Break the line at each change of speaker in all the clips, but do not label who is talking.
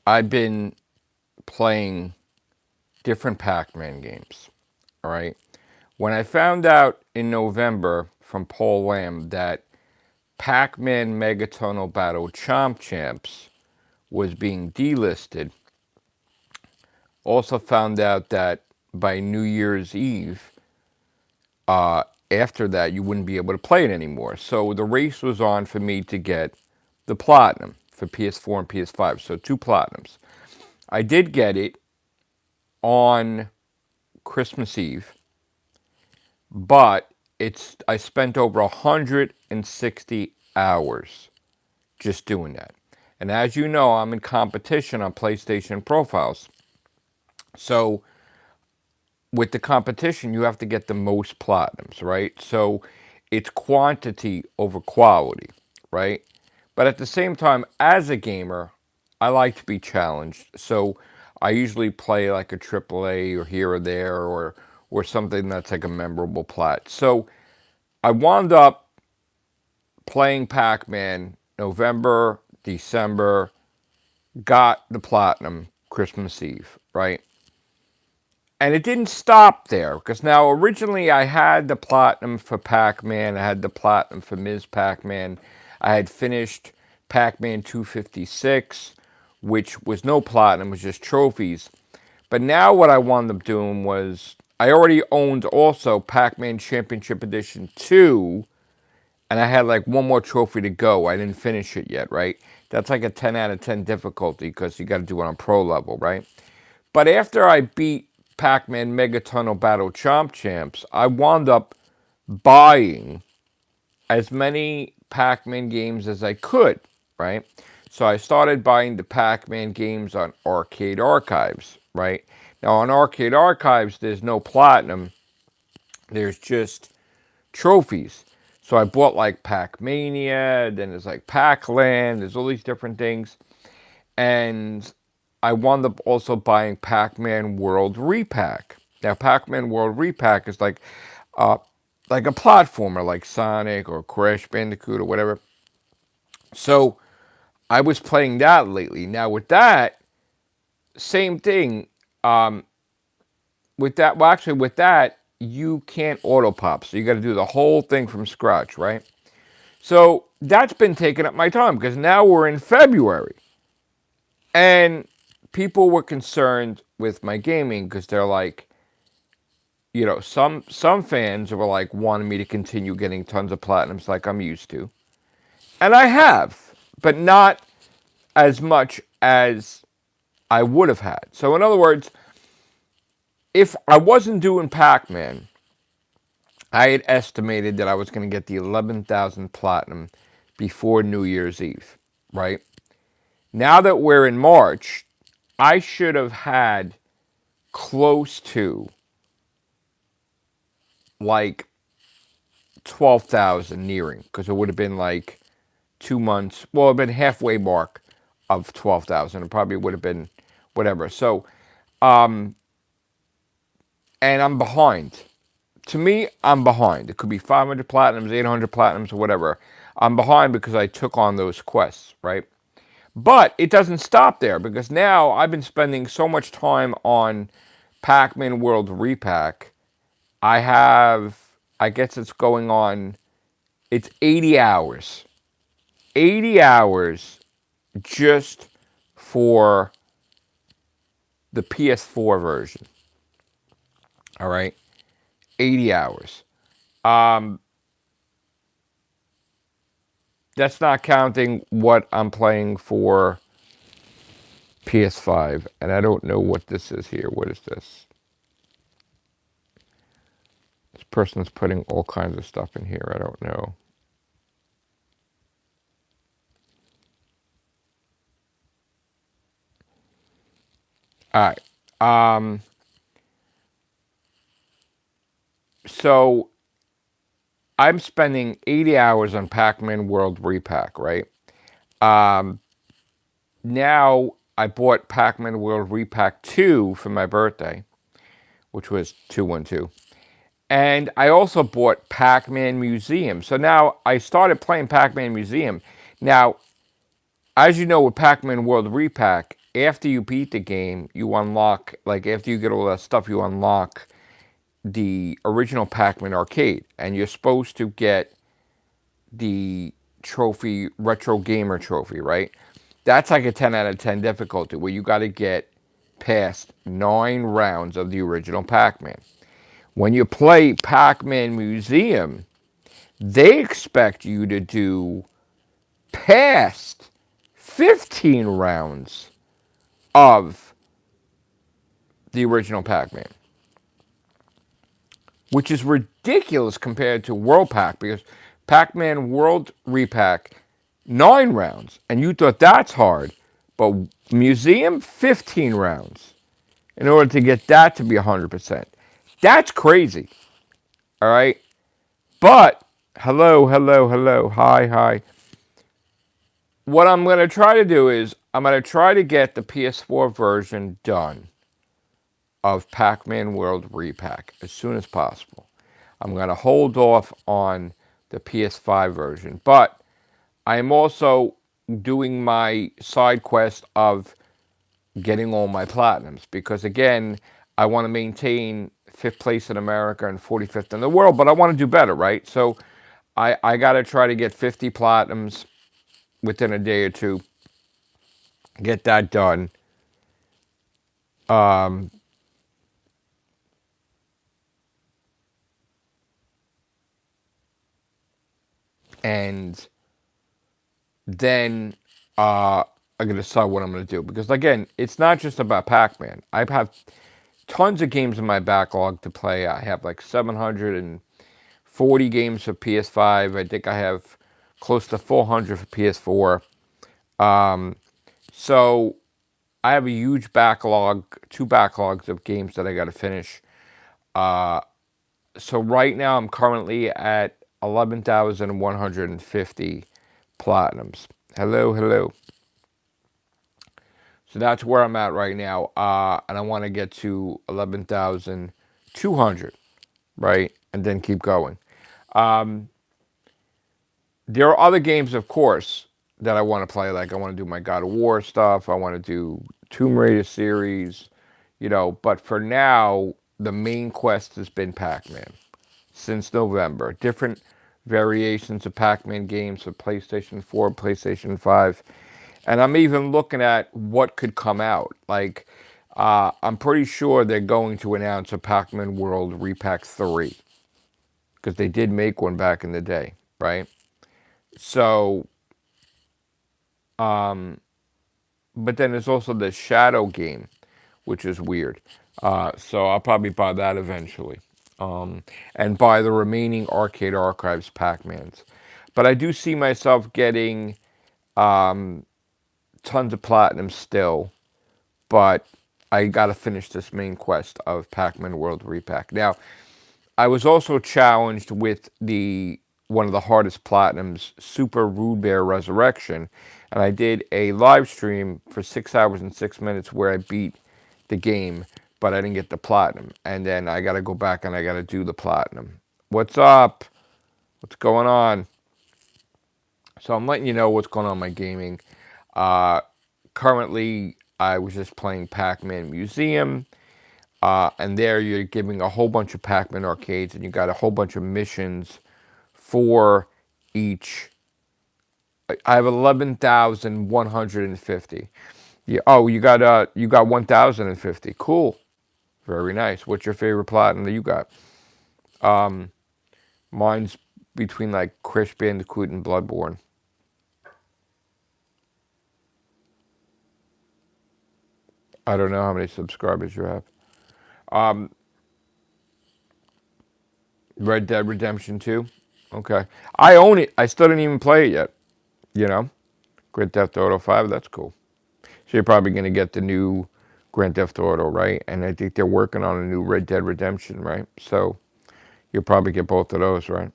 I've been playing different Pac-Man games. All right. When I found out in November from Paul Lamb that Pac-Man Megatonal Battle Chomp Champs was being delisted, also found out that by New Year's Eve, after that, you wouldn't be able to play it anymore. So the race was on for me to get the Platinum for PS4 and PS5. So 2 Platinums. I did get it on Christmas Eve, but I spent over 160 hours just doing that. And as you know, I'm in competition on PlayStation profiles. So with the competition, you have to get the most platinums, right? So it's quantity over quality, right? But at the same time, as a gamer, I like to be challenged. So I usually play like a AAA or here or there or something that's like a memorable plat. So I wound up playing Pac-Man November, December, got the platinum Christmas Eve, right? And it didn't stop there, because now originally I had the platinum for Pac-Man, I had the platinum for Ms. Pac-Man, I had finished Pac-Man 256, which was no platinum, was just trophies. But now what I wound up doing was, I already owned also Pac-Man Championship Edition 2, and I had like one more trophy to go. I didn't finish it yet, right? That's like a 10 out of 10 difficulty, because you got to do it on pro level, right? But after I beat Pac-Man Megatunnel Battle Chomp Champs, I wound up buying as many Pac-Man games as I could, right? So I started buying the Pac-Man games on Arcade Archives, right? Now on Arcade Archives, there's no platinum. There's just trophies. So I bought like Pac-Mania, then there's like Pac-Land, there's all these different things. And I wound up also buying Pac-Man World Repack. Now, Pac-Man World Repack is like a platformer, like Sonic or Crash Bandicoot or whatever. So I was playing that lately. Now, with that, same thing. With that, well, actually, with that, you can't auto pop, so you got to do the whole thing from scratch, right? So that's been taking up my time, because now we're in February. And people were concerned with my gaming, because they're like, some fans were like wanting me to continue getting tons of platinums like I'm used to. And I have, but not as much as I would have had. So in other words, if I wasn't doing Pac-Man, I had estimated that I was going to get the 11,000 platinum before New Year's Eve, right? Now that we're in March, I should have had close to like 12,000 nearing, because it would have been like 2 months. Well, it would have been halfway mark of 12,000. It probably would have been whatever. So, and I'm behind. To me, I'm behind. It could be 500 platinums, 800 platinums, or whatever. I'm behind because I took on those quests, right? But it doesn't stop there, because now I've been spending so much time on Pac-Man World Repack. I guess it's going on, it's 80 hours. 80 hours just for the PS4 version. All right? 80 hours. That's not counting what I'm playing for PS5. And I don't know what this is here. What is this? This person's putting all kinds of stuff in here. I don't know. All right. So I'm spending 80 hours on Pac-Man World Repack, right? Now I bought Pac-Man World Repack 2 for my birthday, which was 212. And I also bought Pac-Man Museum. So now I started playing Pac-Man Museum. Now, as you know, with Pac-Man World Repack, after you beat the game, you unlock, like after you get all that stuff, you unlock the original Pac-Man arcade, and you're supposed to get the trophy, retro gamer trophy, right? That's like a 10 out of 10 difficulty where you got to get past 9 rounds of the original Pac-Man. When you play Pac-Man Museum, they expect you to do past 15 rounds of the original Pac-Man, which is ridiculous compared to World Pac, because Pac-Man World Repack, 9 rounds, and you thought that's hard, but Museum, 15 rounds in order to get that to be 100%. That's crazy, all right? But, hello, hi. What I'm going to try to do is, I'm going to try to get the PS4 version done of Pac-Man World Repack as soon as possible. I'm going to hold off on the PS5 version, but I am also doing my side quest of getting all my platinums, because again, I want to maintain 5th place in America and 45th in the world, but I want to do better, right? So I got to try to get 50 platinums within a day or two, get that done. And then I'm going to decide what I'm going to do. Because again, it's not just about Pac-Man. I have tons of games in my backlog to play. I have like 740 games for PS5. I think I have close to 400 for PS4. So I have a huge backlog, 2 backlogs of games that I got to finish. So right now I'm currently at 11,150 platinums. Hello. So that's where I'm at right now. And I want to get to 11,200, right? And then keep going. There are other games, of course, that I want to play. Like I want to do my God of War stuff. I want to do Tomb Raider series, But for now, the main quest has been Pac-Man since November. Different variations of Pac-Man games for PlayStation 4, PlayStation 5. And I'm even looking at what could come out. Like, I'm pretty sure they're going to announce a Pac-Man World Repack 3. Because they did make one back in the day, right? So, but then there's also the Shadow game, which is weird. So I'll probably buy that eventually. And buy the remaining Arcade Archives Pac-Mans. But I do see myself getting tons of platinum still. But I got to finish this main quest of Pac-Man World Repack. Now, I was also challenged with one of the hardest platinums, Super Rude Bear Resurrection, and I did a live stream for 6 hours and 6 minutes where I beat the game, but I didn't get the platinum. And then I got to go back and I got to do the platinum. What's up? What's going on? So I'm letting you know what's going on in my gaming. Currently, I was just playing Pac-Man Museum. And there you're giving a whole bunch of Pac-Man arcades, and you got a whole bunch of missions for each. I have 11,150. Yeah. Oh, you got 1,050. Cool. Very nice. What's your favorite platinum that you got? Mine's between like Crash Bandicoot and Bloodborne. I don't know how many subscribers you have. Red Dead Redemption 2. Okay. I own it. I still didn't even play it yet. Grand Theft Auto 5, that's cool. So you're probably going to get the new Grand Theft Auto, right? And I think they're working on a new Red Dead Redemption, right? So you'll probably get both of those, right?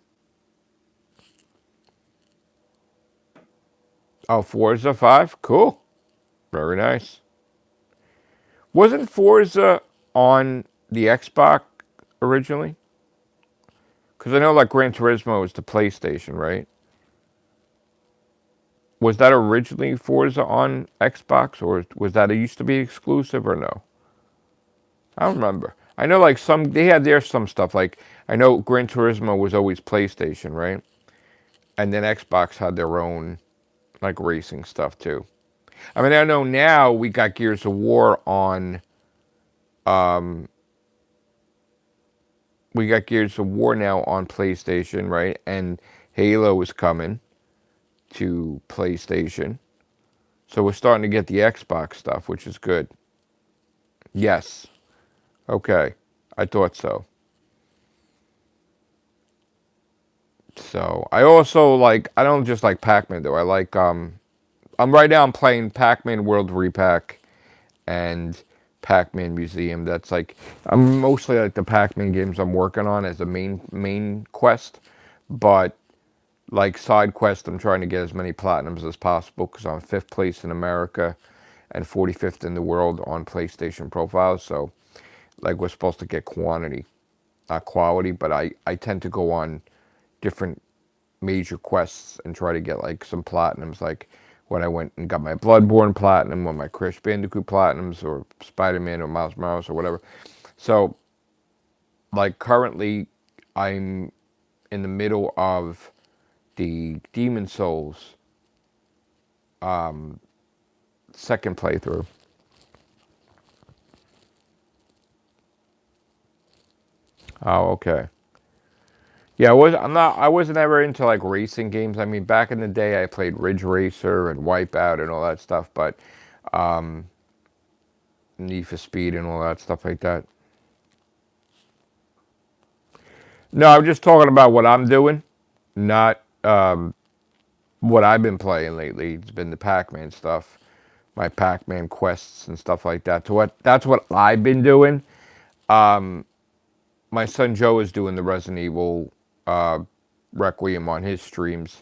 Oh, Forza 5? Cool. Very nice. Wasn't Forza on the Xbox originally? Because I know like Gran Turismo was the PlayStation, right? Was that originally Forza on Xbox, or was that it used to be exclusive, or no? I don't remember. I know like some they had their some stuff like I know Gran Turismo was always PlayStation, right? And then Xbox had their own like racing stuff too. I mean, I know now we got Gears of War on. Um, we got Gears of War now on PlayStation, right? And Halo is coming to PlayStation, so we're starting to get the Xbox stuff, which is good. Yes. Okay. I thought so. So I also like. I don't just like Pac-Man though. I like. I'm right now. I'm playing Pac-Man World Repack and Pac-Man Museum. That's like I'm mostly like the Pac-Man games I'm working on as a main quest, but like side quest, I'm trying to get as many platinums as possible because I'm fifth place in America and 45th in the world on PlayStation profiles. So like we're supposed to get quantity, not quality, but I tend to go on different major quests and try to get like some platinums, like when I went and got my Bloodborne platinum or my Crash Bandicoot platinums or Spider-Man or Miles Morales or whatever. So like currently I'm in the middle of the Demon Souls second playthrough. Oh, okay. Yeah, I wasn't ever into like racing games. I mean, back in the day I played Ridge Racer and Wipeout and all that stuff, but Need for Speed and all that stuff like that. No, I'm just talking about what I'm doing, not what I've been playing lately. It's been the Pac-Man stuff, my Pac-Man quests and stuff like that. So that's what I've been doing. My son Joe is doing the Resident Evil Requiem on his streams.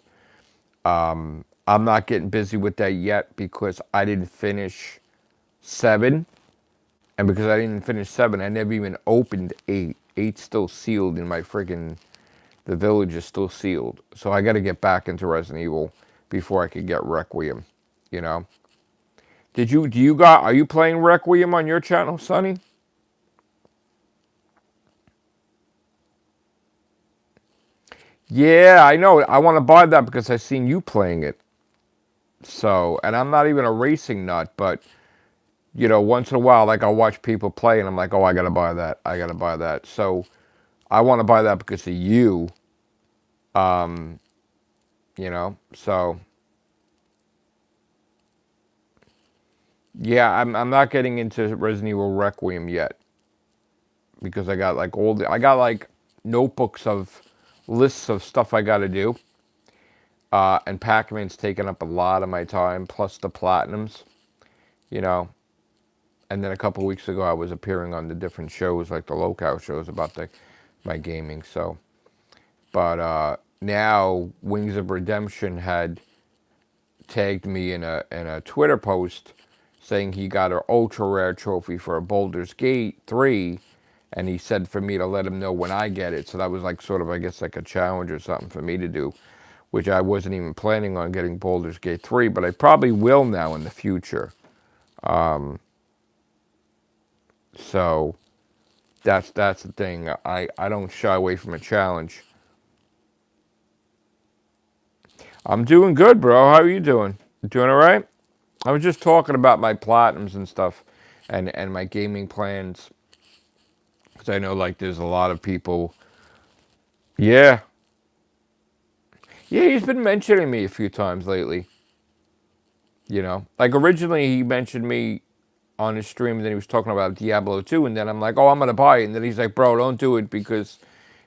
I'm not getting busy with that yet because I didn't finish 7. And because I didn't finish 7, I never even opened 8. 8's still sealed in my friggin' the village is still sealed. So I got to get back into Resident Evil before I could get Requiem, you know. Are you playing Requiem on your channel, Sonny? Yeah, I know. I want to buy that because I seen you playing it. So, and I'm not even a racing nut, but once in a while, like I'll watch people play and I'm like, oh, I got to buy that. I got to buy that. So I want to buy that because of you, so yeah, I'm not getting into Resident Evil Requiem yet because I got like notebooks of lists of stuff I got to do, and Pac-Man's taking up a lot of my time plus the platinums, you know. And then a couple weeks ago, I was appearing on the different shows like the locale shows about my gaming. So, but now Wings of Redemption had tagged me in a Twitter post saying he got an ultra rare trophy for a Baldur's Gate 3, and he said for me to let him know when I get it. So that was like sort of, I guess, like a challenge or something for me to do, which I wasn't even planning on getting Baldur's Gate 3, but I probably will now in the future. So that's the thing. I don't shy away from a challenge. I'm doing good, bro. How are you doing? You doing all right? I was just talking about my platinums and stuff, and my gaming plans, because I know like there's a lot of people. Yeah, yeah. He's been mentioning me a few times lately. Like originally he mentioned me on his stream, and then he was talking about Diablo 2, and then I'm like, oh, I'm gonna buy it, and then he's like, bro, don't do it because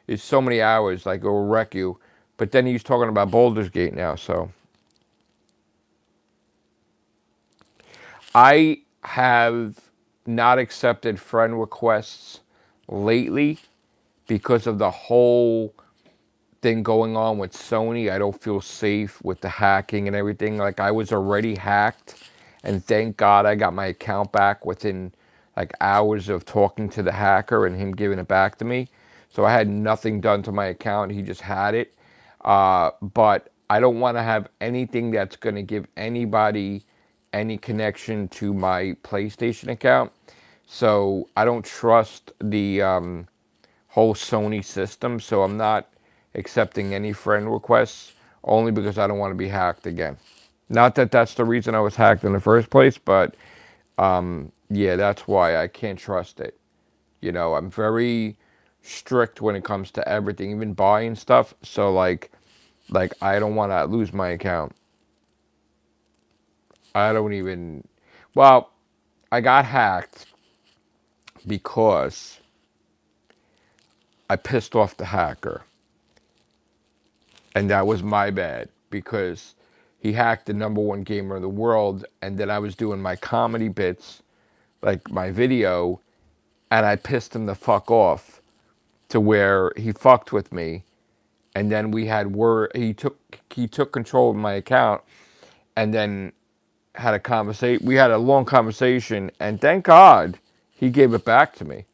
it's so many hours, like it will wreck you. But then he's talking about Baldur's Gate now, so I have not accepted friend requests lately because of the whole thing going on with Sony. I don't feel safe with the hacking and everything. Like I was already hacked, and thank God I got my account back within like hours of talking to the hacker and him giving it back to me. So I had nothing done to my account. He just had it. But I don't want to have anything that's going to give anybody any connection to my PlayStation account. So I don't trust the whole Sony system. So I'm not accepting any friend requests only because I don't want to be hacked again. Not that that's the reason I was hacked in the first place, but yeah, that's why I can't trust it. You know, I'm very strict when it comes to everything, even buying stuff. So like I don't want to lose my account. I don't even. Well, I got hacked because I pissed off the hacker, and that was my bad because he hacked the number one gamer in the world, and then I was doing my comedy bits, like my video, and I pissed him the fuck off to where he fucked with me, and then we had word. He took control of my account, and then had a conversation. We had a long conversation, and thank God he gave it back to me.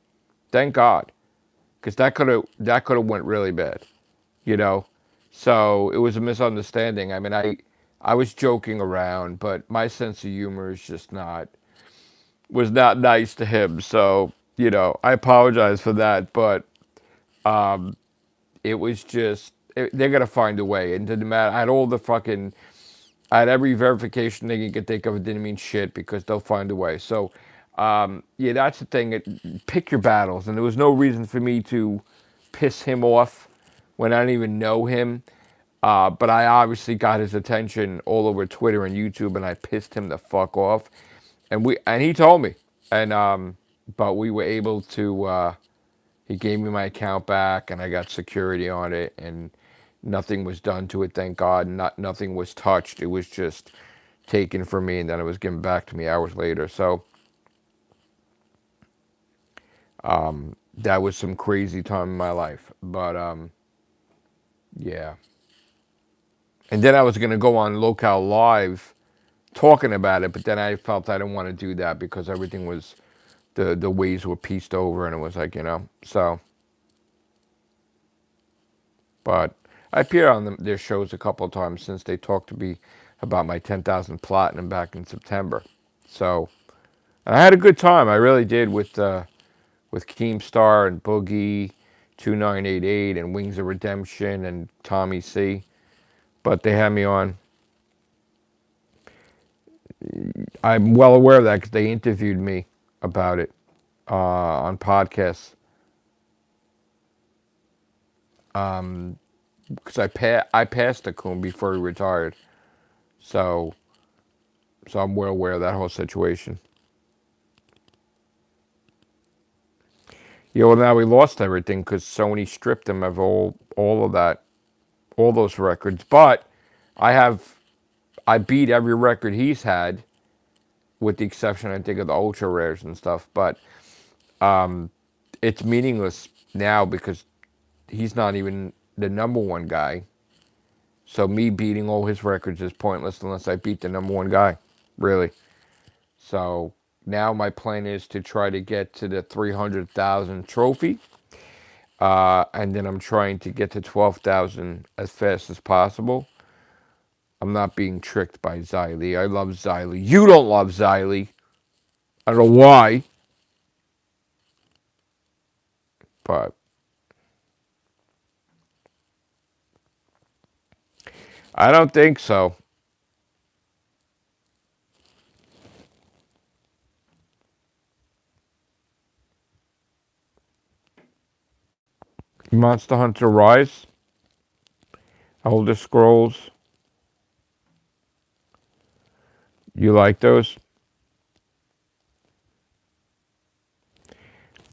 Thank God, because that could have went really bad, you know. So it was a misunderstanding. I mean, I was joking around, but my sense of humor is just not was not nice to him. So I apologize for that, but it was just they're gonna find a way. And it didn't matter. I had all the fucking I had every verification they could think of. It didn't mean shit because they'll find a way. So, yeah, that's the thing. Pick your battles. And there was no reason for me to piss him off when I didn't even know him. But I obviously got his attention all over Twitter and YouTube, and I pissed him the fuck off. And he told me. And but we were able to. He gave me my account back, and I got security on it, and nothing was done to it. Thank God, nothing was touched. It was just taken from me, and then it was given back to me hours later. So that was some crazy time in my life. But yeah, and then I was gonna go on Local Live talking about it, but then I felt I didn't want to do that because everything was the ways were pieced over, and it was like so. But I appeared on their shows a couple of times since they talked to me about my 10,000 platinum back in September. So and I had a good time. I really did with Keemstar and Boogie, 2988 and Wings of Redemption and Tommy C. But they had me on. I'm well aware of that because they interviewed me about it on podcasts. Because I passed the Coon before he retired, so I'm well aware of that whole situation. Yeah, well now we lost everything because Sony stripped him of all of that, all those records. But I have I beat every record he's had, with the exception I think of the ultra rares and stuff. But it's meaningless now because he's not even the number one guy. So me beating all his records is pointless unless I beat the number one guy, really. So now my plan is to try to get to the 300,000 trophy. And then I'm trying to get to 12,000 as fast as possible. I'm not being tricked by Xylee. I love Xylee. You don't love Xylee. I don't know why, but I don't think so. Monster Hunter Rise, Elder Scrolls. You like those?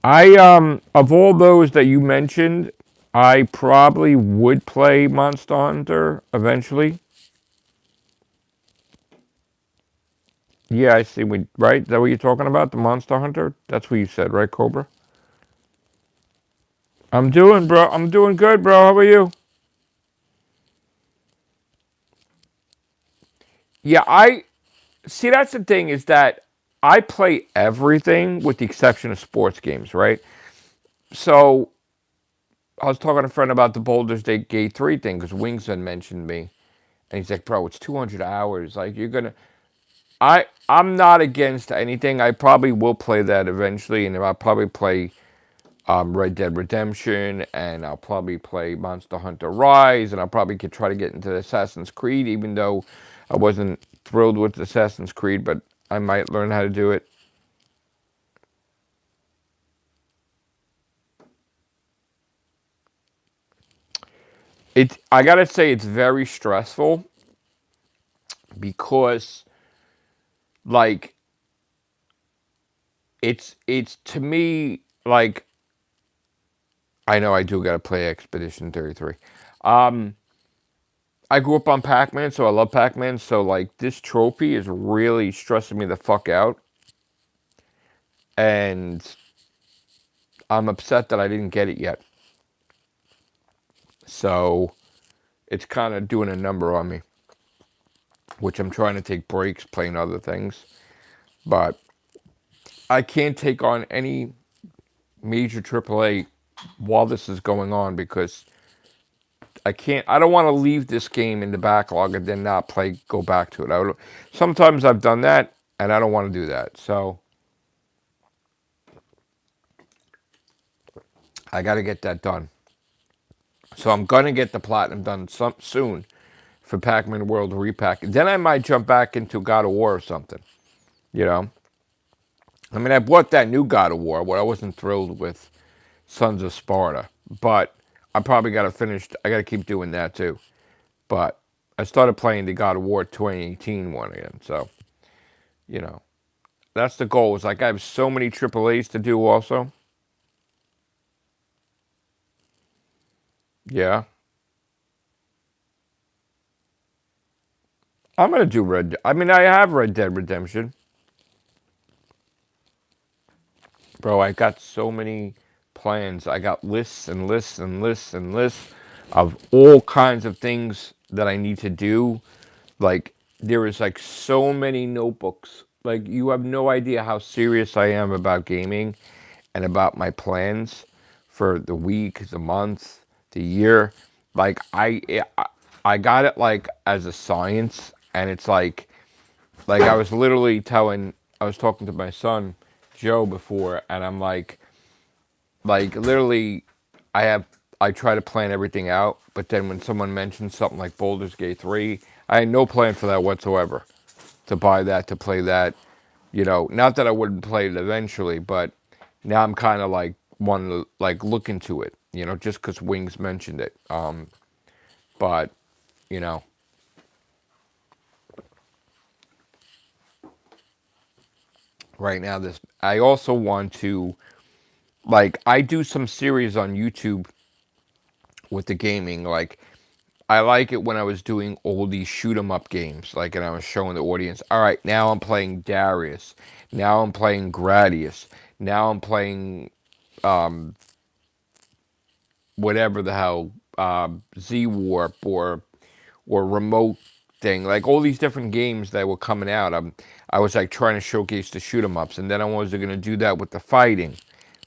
I of all those that you mentioned, I probably would play Monster Hunter eventually. Yeah, I see. Right? Is that what you're talking about? The Monster Hunter? That's what you said, right, Cobra? I'm doing, bro. I'm doing good, bro. How are you? Yeah, I see. That's the thing is that I play everything with the exception of sports games, right? So I was talking to a friend about the Baldur's Gate 3 thing because Wings had mentioned me. And he's like, bro, it's 200 hours. Like, you're going to. I'm not against anything. I probably will play that eventually, and I'll probably play Red Dead Redemption, and I'll probably play Monster Hunter Rise, and I'll probably could try to get into Assassin's Creed, even though I wasn't thrilled with Assassin's Creed, but I might learn how to do it. I gotta say, it's very stressful because, like, it's to me like I know I do gotta play Expedition 33. Um, I grew up on Pac-Man, so I love Pac-Man. So like this trophy is really stressing me the fuck out, and I'm upset that I didn't get it yet. So it's kind of doing a number on me, which I'm trying to take breaks playing other things. But I can't take on any major AAA while this is going on because I don't want to leave this game in the backlog and then not go back to it. Sometimes I've done that and I don't want to do that. So I got to get that done. So I'm going to get the platinum done soon for Pac-Man World Repack. Then I might jump back into God of War or something, you know? I mean, I bought that new God of War, where I wasn't thrilled with Sons of Sparta. But I probably got to finish, I got to keep doing that too. But I started playing the God of War 2018 one again. So, you know, that's the goal. It's like I have so many AAAs to do also. Yeah. I'm going to do I mean, I have Red Dead Redemption. Bro, I got so many plans. I got lists and lists and lists and lists of all kinds of things that I need to do. Like, there is like so many notebooks. Like, you have no idea how serious I am about gaming and about my plans for the week, the month, the year. Like, I got it like as a science, and it's like I was talking to my son Joe before, and I'm like literally, I have I try to plan everything out, but then when someone mentions something like Baldur's Gate 3, I had no plan for that whatsoever. To buy that, to play that, not that I wouldn't play it eventually, but now I'm kind of like wanting to like look into it, just because Wings mentioned it. But you know, right now this I also want to like I do some series on YouTube with the gaming. Like I like it when I was doing all these shoot 'em up games, like, and I was showing the audience, all right, now I'm playing Darius, now I'm playing Gradius, now I'm playing whatever the hell, Z Warp or Remote thing, like all these different games that were coming out. I was like trying to showcase the shoot 'em ups, and then I was going to do that with the fighting,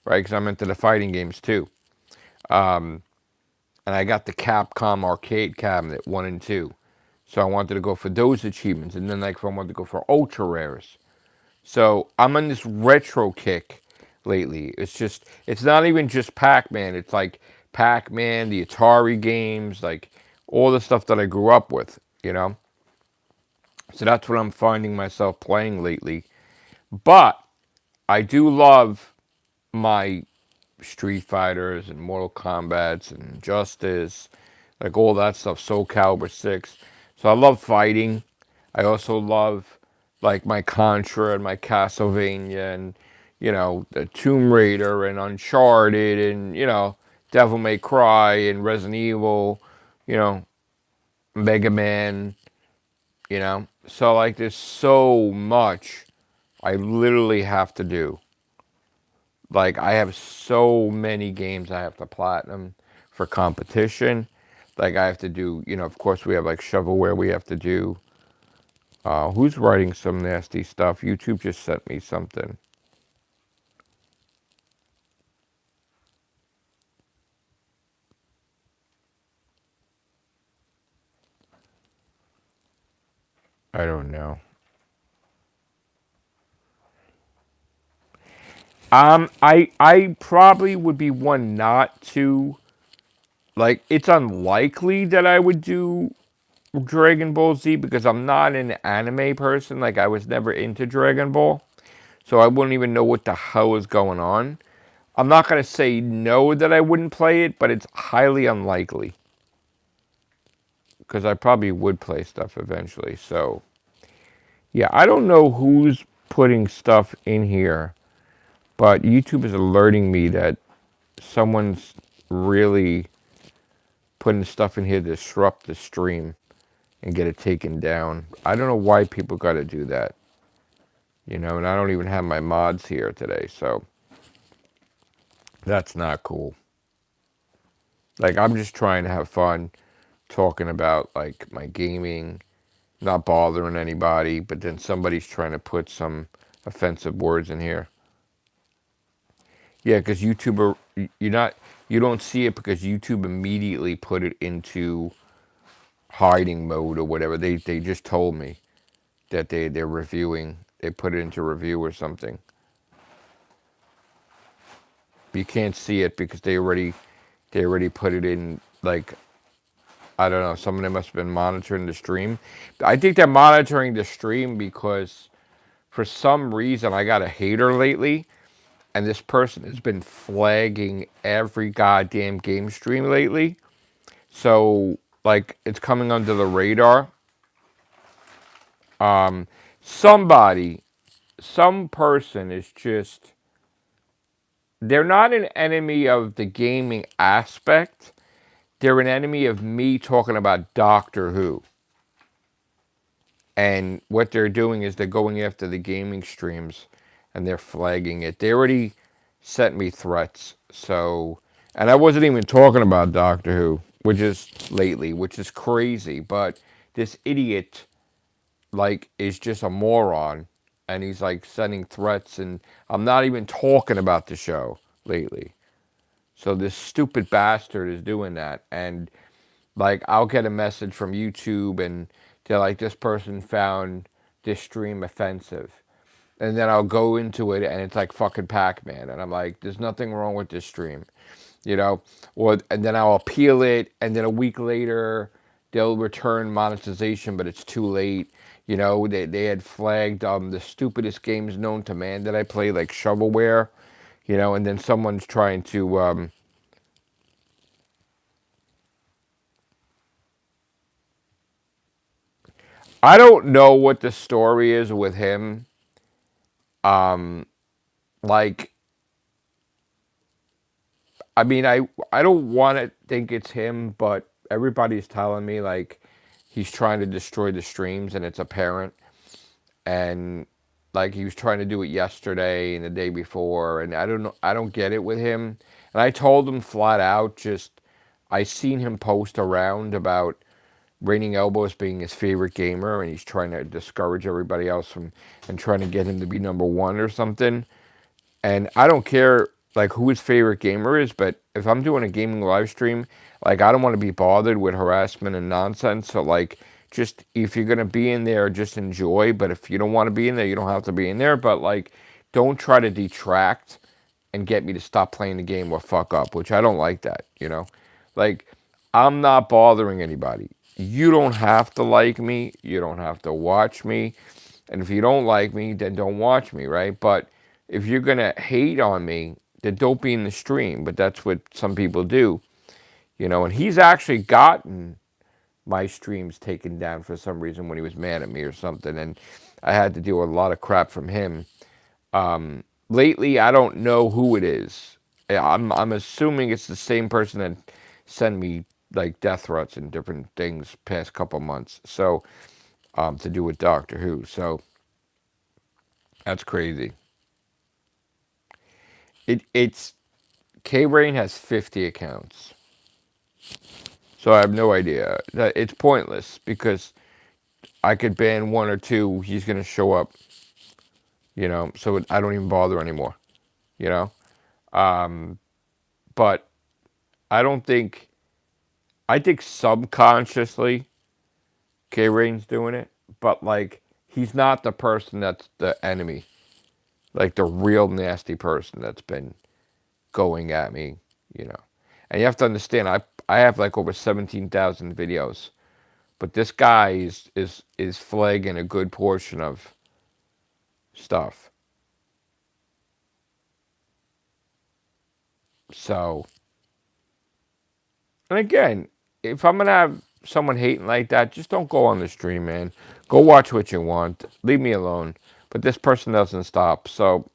right? Because I'm into the fighting games too. And I got the Capcom arcade cabinet 1 and 2. So I wanted to go for those achievements, and then like I wanted to go for ultra rares. So I'm on this retro kick lately. It's not even just Pac-Man. It's like Pac-Man, the Atari games, like all the stuff that I grew up with. So that's what I'm finding myself playing lately. But I do love my Street Fighters and Mortal Kombat's and Justice, like all that stuff, Soul Calibur 6. So I love fighting. I also love like my Contra and my Castlevania and, the Tomb Raider and Uncharted and, Devil May Cry and Resident Evil, you know, Mega Man. So like there's so much I literally have to do. Like, I have so many games I have to platinum for competition. Like, I have to do, of course, we have like shovelware we have to do. Who's writing some nasty stuff? YouTube just sent me something. I don't know. I probably would be one not to, like, it's unlikely that I would do Dragon Ball Z because I'm not an anime person. Like, I was never into Dragon Ball, so I wouldn't even know what the hell is going on. I'm not going to say no that I wouldn't play it, but it's highly unlikely because I probably would play stuff eventually. So, yeah, I don't know who's putting stuff in here, but YouTube is alerting me that someone's really putting stuff in here to disrupt the stream and get it taken down. I don't know why people got to do that, and I don't even have my mods here today, so that's not cool. Like, I'm just trying to have fun talking about, like, my gaming, not bothering anybody, but then somebody's trying to put some offensive words in here. Yeah, because you don't see it because YouTube immediately put it into hiding mode or whatever. They just told me that they're reviewing. They put it into review or something. You can't see it because they already put it in, like, I don't know, some of them must have been monitoring the stream. I think they're monitoring the stream because for some reason I got a hater lately, and this person has been flagging every goddamn game stream lately. So, like, it's coming under the radar. Somebody, some person is just, they're not an enemy of the gaming aspect. They're an enemy of me talking about Doctor Who. And what they're doing is they're going after the gaming streams and they're flagging it. They already sent me threats. So, and I wasn't even talking about Doctor Who, which is crazy. But this idiot, like, is just a moron. And he's, like, sending threats. And I'm not even talking about the show lately. So this stupid bastard is doing that. And, like, I'll get a message from YouTube and they're like, this person found this stream offensive. And then I'll go into it and it's like fucking Pac-Man. And I'm like, there's nothing wrong with this stream, you know? And then I'll appeal it. And then a week later, they'll return monetization, but it's too late. They had flagged the stupidest games known to man that I play, like shovelware, and then someone's trying to I don't know what the story is with him. Like, I mean, I don't want to think it's him, but everybody's telling me, like, he's trying to destroy the streams, and it's apparent. And, like, he was trying to do it yesterday and the day before, and I don't get it with him. And I told him flat out, I seen him post around about Raining Elbows being his favorite gamer, and he's trying to discourage everybody else from and trying to get him to be number one or something. And I don't care, like, who his favorite gamer is, but if I'm doing a gaming live stream, like, I don't want to be bothered with harassment and nonsense. So, like, just if you're gonna be in there, just enjoy. But if you don't want to be in there, you don't have to be in there. But, like, don't try to detract and get me to stop playing the game or fuck up, which I don't like that. Like, I'm not bothering anybody. You don't have to like me. You don't have to watch me. And if you don't like me, then don't watch me, right? But if you're going to hate on me, then don't be in the stream. But that's what some people do. And he's actually gotten my streams taken down for some reason when he was mad at me or something. And I had to deal with a lot of crap from him. Lately, I don't know who it is. I'm assuming it's the same person that sent me, like, death threats and different things past couple months. So to do with Doctor Who. So that's crazy. It's K Rain has 50 accounts. So I have no idea. It's pointless because I could ban one or two. He's going to show up. So I don't even bother anymore, you know? But I don't I think subconsciously K Rain's doing it, but like he's not the person that's the enemy, like the real nasty person that's been going at me, you know. And you have to understand, I have like over 17,000 videos, but this guy is flagging a good portion of stuff. So, and again, if I'm gonna have someone hating like that, just don't go on the stream, man. Go watch what you want. Leave me alone. But this person doesn't stop. So,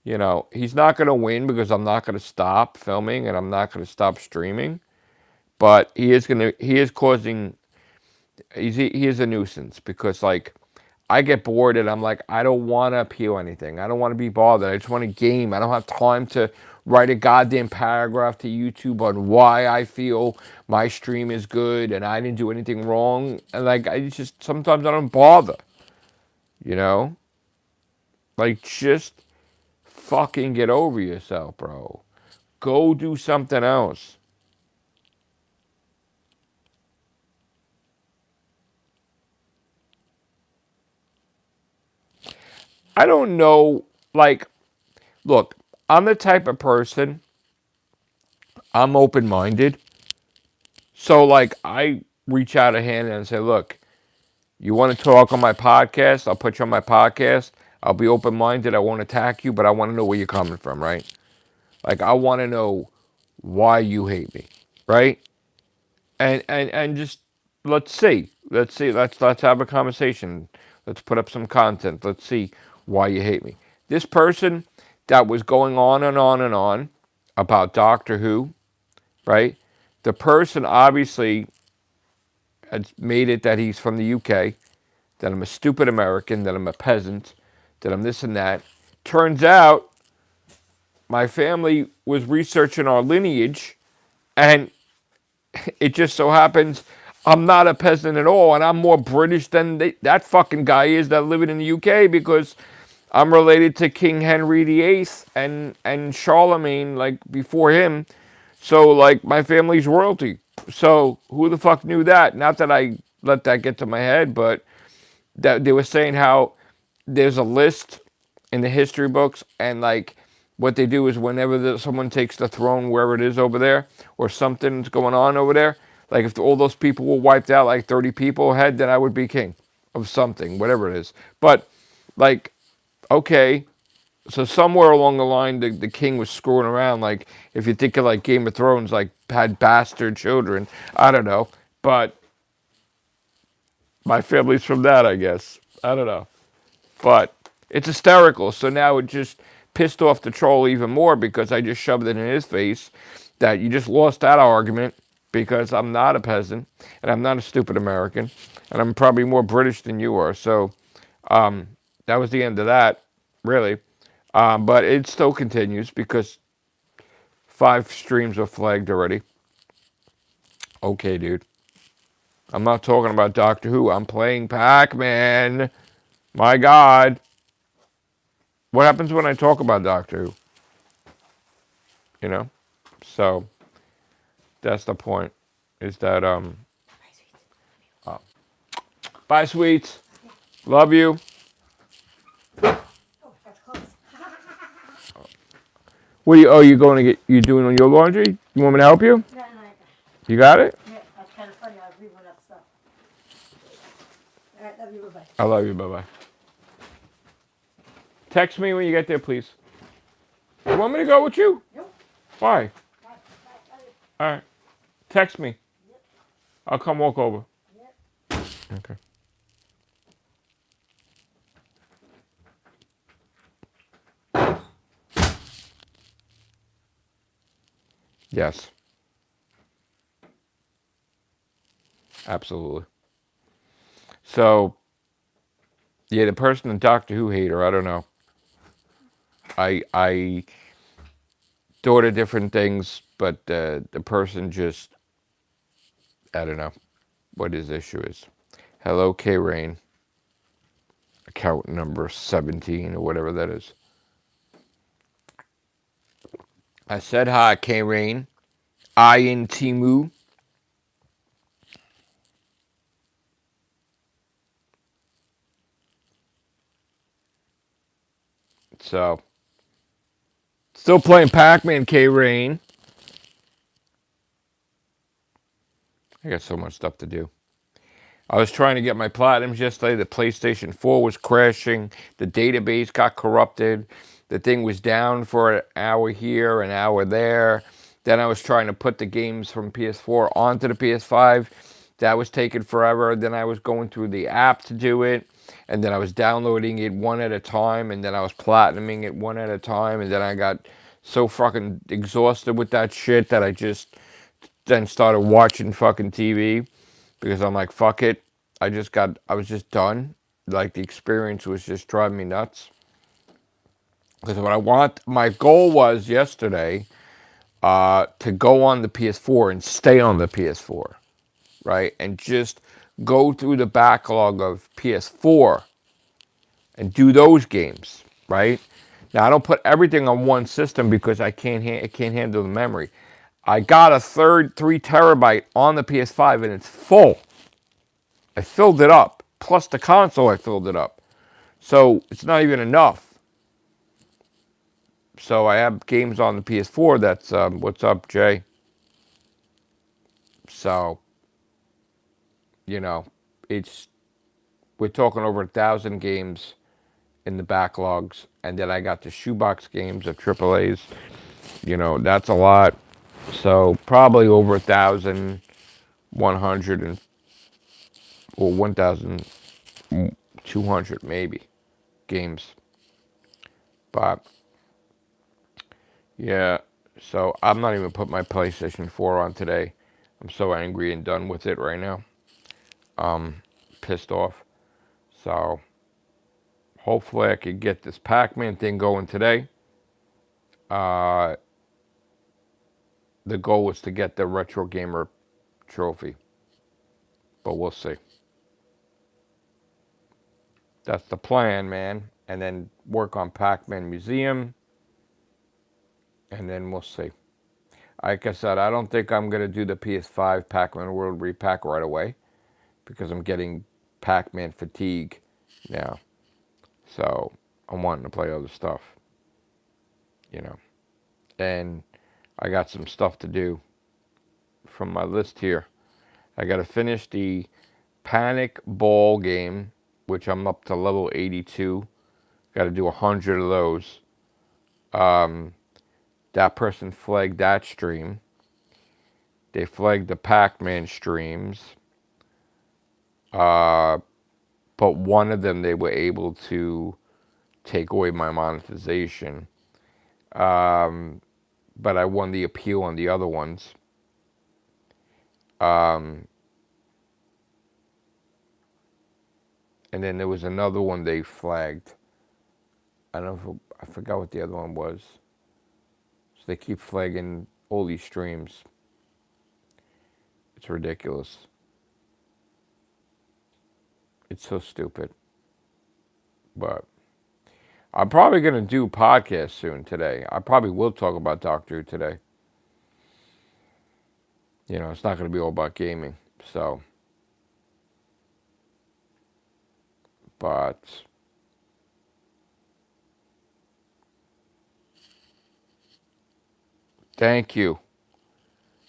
you know, he's not gonna win because I'm not gonna stop filming and I'm not gonna stop streaming. But he is causing he is a nuisance because like I get bored and I'm like, I don't want to appeal anything. I don't want to be bothered. I just want to game. I don't have time to write a goddamn paragraph to YouTube on why I feel my stream is good and I didn't do anything wrong. And like, I just, sometimes I don't bother, you know? Like, just fucking get over yourself, bro. Go do something else. I don't know, like, look, I'm the type of person, I'm open minded. So, like, I reach out a hand and say, look, you want to talk on my podcast? I'll put you on my podcast. I'll be open minded. I won't attack you, but I want to know where you're coming from, right? Like, I want to know why you hate me, right? And just let's see. Let's see. Let's have a conversation. Let's put up some content. Let's see why you hate me. This person that was going on and on and on about Doctor Who, right? The person obviously has made it that he's from the UK, that I'm a stupid American, that I'm a peasant, that I'm this and that. Turns out my family was researching our lineage, and it just so happens I'm not a peasant at all, and I'm more British than that fucking guy is that living in the UK because I'm related to King Henry VIII and Charlemagne, like before him. So like my family's royalty. So who the fuck knew that? Not that I let that get to my head, but that they were saying how there's a list in the history books, and like what they do is whenever someone takes the throne, wherever it is over there, or something's going on over there, like if all those people were wiped out, like 30 people ahead, then I would be king of something, whatever it is. But like, okay, so somewhere along the line, the king was screwing around. Like if you think of like Game of Thrones, like had bastard children, I don't know, but my family's from that, I guess. I don't know. But it's hysterical. So now it just pissed off the troll even more because I just shoved it in his face that you just lost that argument because I'm not a peasant and I'm not a stupid American and I'm probably more British than you are. So that was the end of that, really. But it still continues because 5 streams are flagged already. Okay, dude. I'm not talking about Doctor Who. I'm playing Pac-Man. My God. What happens when I talk about Doctor Who? You know? So that's the point. Is that bye sweets. Love you. What are you you going to get you doing on your laundry? You want me to help you? No, no, you got it? Yeah, that's kind of funny. I was reading that stuff. All right, love you, bye-bye. I love you, bye-bye. Text me when you get there, please. You want me to go with you? Nope. Why? All right. Text me. Yep. I'll come walk over. Yep. Okay. Yes. Absolutely. So, yeah, the person, the Doctor Who hater, I don't know. I thought of different things, but the person just, I don't know what his issue is. Hello, K Rain. Account number 17 or whatever that is. I said hi, K Rain. I in Timu. So, still playing Pac-Man K-Rain. I got so much stuff to do. I was trying to get my platinums yesterday. The PlayStation 4 was crashing. The database got corrupted. The thing was down for an hour here, an hour there. Then I was trying to put the games from PS4 onto the PS5. That was taking forever. Then I was going through the app to do it. And then I was downloading it one at a time. And then I was platinuming it one at a time. And then I got so fucking exhausted with that shit that I just then started watching fucking TV because I'm like, fuck it. I was just done. Like, the experience was just driving me nuts. Because my goal was yesterday to go on the PS4 and stay on the PS4, right? And just go through the backlog of PS4 and do those games, right? Now, I don't put everything on one system because it can't handle the memory. I got a 3 terabyte on the PS5 and it's full. I filled it up. Plus the console, I filled it up. So it's not even enough. So I have games on the PS4 that's, what's up, Jay? So, you know, we're talking over 1,000 games in the backlogs. And then I got the shoebox games of AAAs. You know, that's a lot. So probably over 1,100 or 1,200 maybe games. But yeah, so I'm not even putting my PlayStation 4 on today. I'm so angry and done with it right now. Pissed off. So hopefully I could get this Pac-Man thing going today. The goal was to get the Retro Gamer trophy. But we'll see. That's the plan, man. And then work on Pac-Man Museum. And then we'll see. Like I said, I don't think I'm going to do the PS5 Pac-Man World Repack right away. Because I'm getting Pac-Man fatigue now. So I'm wanting to play other stuff. You know. And I got some stuff to do from my list here. I got to finish the Panic Ball game, which I'm up to level 82. Got to do 100 of those. That person flagged that stream. They flagged the Pac-Man streams. But one of them, they were able to take away my monetization. But I won the appeal on the other ones. And then there was another one they flagged. I don't know I forgot what the other one was. So they keep flagging all these streams. It's ridiculous. It's so stupid. But I'm probably going to do podcasts soon today. I probably will talk about Doctor Who today. You know, it's not going to be all about gaming. So, but thank you.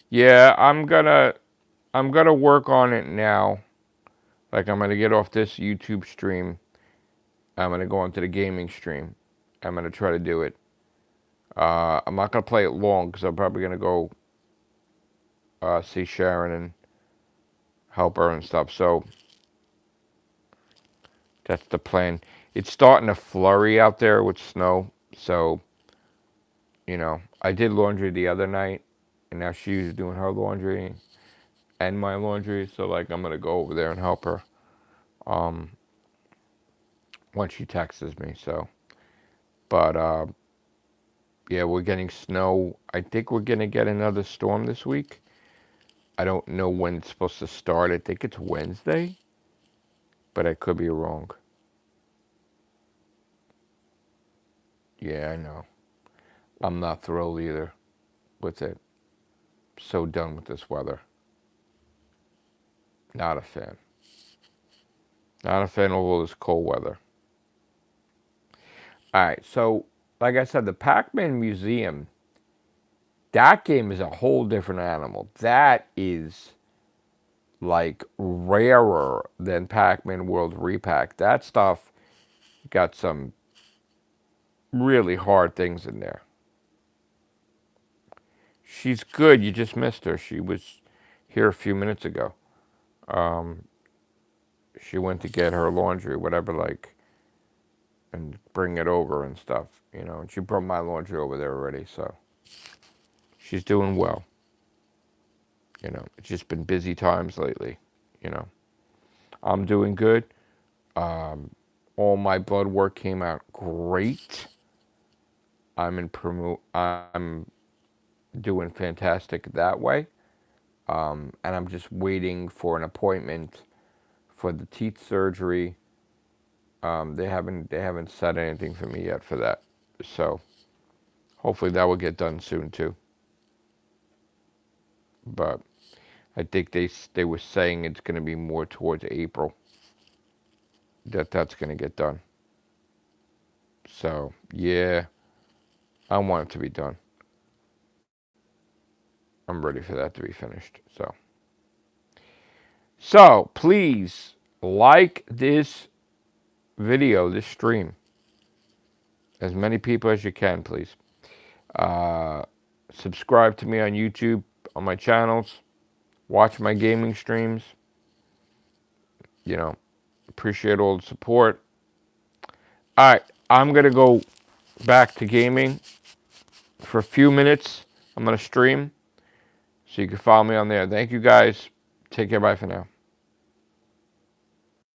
Yeah, I'm gonna work on it now. Like, I'm gonna get off this YouTube stream. I'm gonna go onto the gaming stream. I'm gonna try to do it. I'm not gonna play it long because I'm probably gonna go see Sharon and help her and stuff. So that's the plan. It's starting to flurry out there with snow. So, you know, I did laundry the other night, and now she's doing her laundry and my laundry. So, like, I'm gonna go over there and help her. Once she texts me. So, but yeah, we're getting snow. I think we're gonna get another storm this week. I don't know when it's supposed to start. I think it's Wednesday, but I could be wrong. Yeah, I know. I'm not thrilled either with it. So done with this weather. Not a fan. Not a fan of all this cold weather. All right, so like I said, the Pac-Man Museum, that game is a whole different animal. That is like rarer than Pac-Man World Repack. That stuff got some really hard things in there. She's good. You just missed her. She was here a few minutes ago. Um, she went to get her laundry, whatever, like, and bring it over and stuff, And she brought my laundry over there already, so she's doing well. It's just been busy times lately. You know, I'm doing good. All my blood work came out great. I'm doing fantastic that way. And I'm just waiting for an appointment for the teeth surgery. They haven't said anything for me yet for that. So hopefully that will get done soon too. But I think they were saying it's going to be more towards April that's going to get done. So yeah, I want it to be done. I'm ready for that to be finished. So please like this video, this stream. As many people as you can, please. Uh, Subscribe to me on YouTube, on my channels. Watch my gaming streams. Appreciate all the support. All right, I'm going to go back to gaming for a few minutes. I'm going to stream, so you can follow me on there. Thank you, guys. Take care. Bye for now.